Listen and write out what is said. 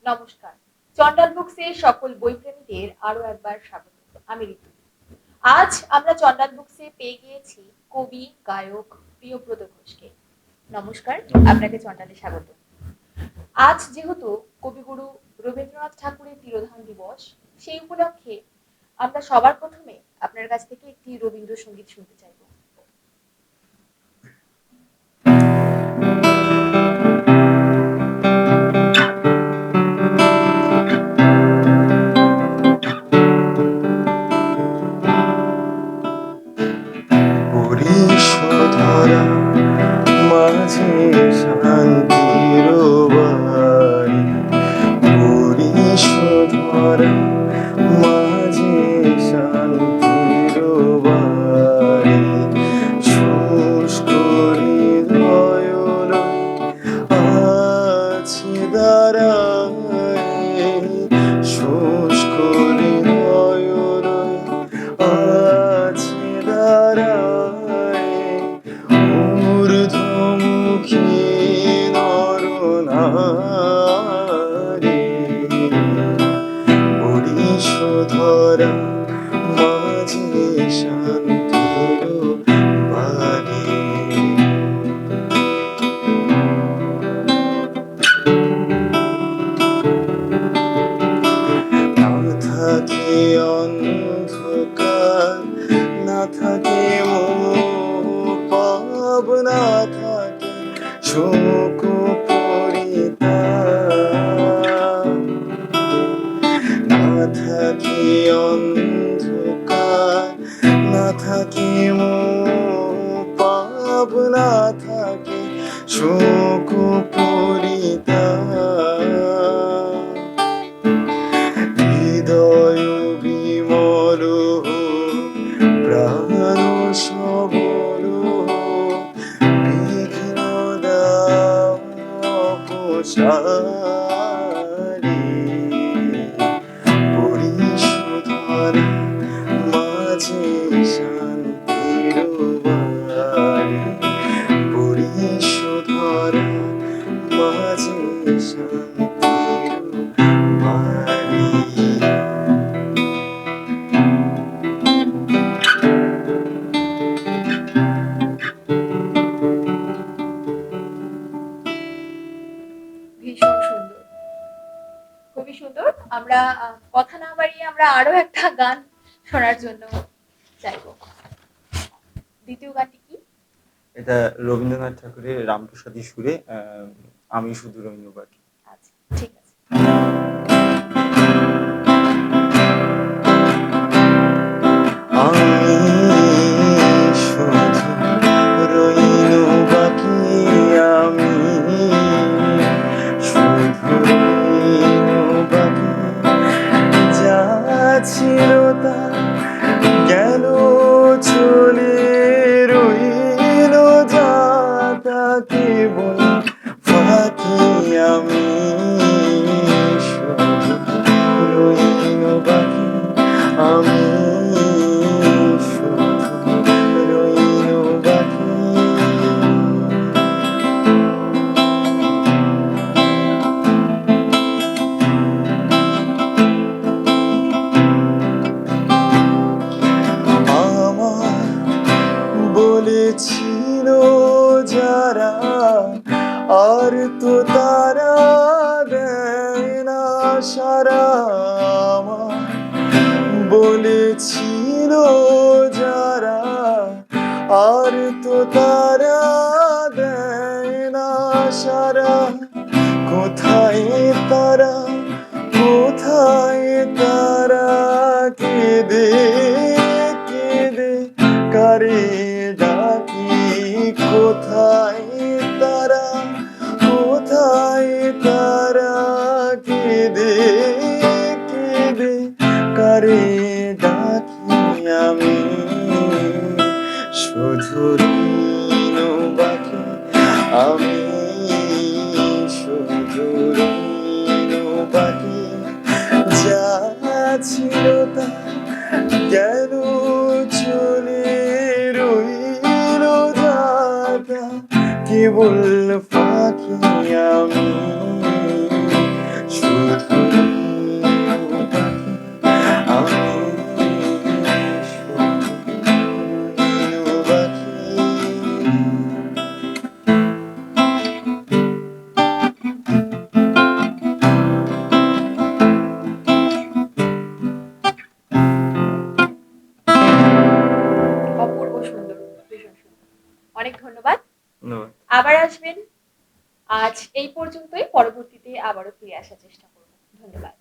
নমস্কার। চন্ডাল বুকসের সকল বইপ্রেমীদের আরো একবার স্বাগত। আমি ঋতু। আজ আমরা চন্ডাল বুকসে পেয়ে গিয়েছি কবি, গায়ক প্রিয়ব্রত ঘোষকে। নমস্কার, আপনাকে চন্ডালে স্বাগত। আজ যেহেতু কবিগুরু রবীন্দ্রনাথ ঠাকুরের তিরোধান দিবস, সেই উপলক্ষে আমরা সবার প্রথমে আপনার কাছ থেকে একটি রবীন্দ্রসঙ্গীত শুনতে চাইব। ধরা মাঝে শান্তির বাড়ি, ধরা মাঝে শান্তির বাড়ি, শুষ্ক হৃদয় আছে দাঁড়ায়, শুষ্ক হৃদয় আছে দাঁড়ায়, ঊর্ধ্বমুখী নরনারী, ধরা মাঝে শান্তির বাড়ি। না থাকে অন্ধকার, না থাকে পাব, না থাকে শোক পরিতাপ, না থাকে অন্ধকার, না থাকে পাব, না থাকে শোক পরিতাপ, হৃদয় বিমল প্রাণ সবল, বিঘ্ন দাও অপসারি, ধরা মাঝে শান্তির বাড়ি, ধরা মাঝে শান্তির বাড়ি। ভীষণ সুন্দর, খুবই সুন্দর। আমরা কথা না বাড়িয়ে আমরা আরো একটা গান শোনার জন্য চাইবো। দ্বিতীয় গানটি কি? এটা রবীন্দ্রনাথ ঠাকুরের রামপ্রসাদী সুরে আমি শুধু রইনু বাকি। আচ্ছা, ঠিক আছে। আমি শুধু রইনু বাকি, আমি শুধু রইনু বাকি, যা ছিল তা গেল চলে, রইল যা তা কেবল ফাঁকি, আমি শুধু রইনু বাকি, আমি শুধু রইনু বাকি। আমার বলেছিল যারা, আর তো তারা দেয় না সারা, আমার বলেছিল যারা, আর তো তারা দেয় না সারা, কোথায় তারা, কোথায় তারা, কেঁদে কেঁদে কারে ডাকি, কোথায় তারা, কোথায় তারা, কেঁদে কেঁদে কারে ডাকি, আমি শুধু রইনু বাকি, আমি শুধু রইনু অনেক ধন্যবাদ। ধন্যবাদ। আবার আসবেন। আজ এই পর্যন্তই, পরবর্তীতে আবারও ফিরে আসার চেষ্টা করব। ধন্যবাদ।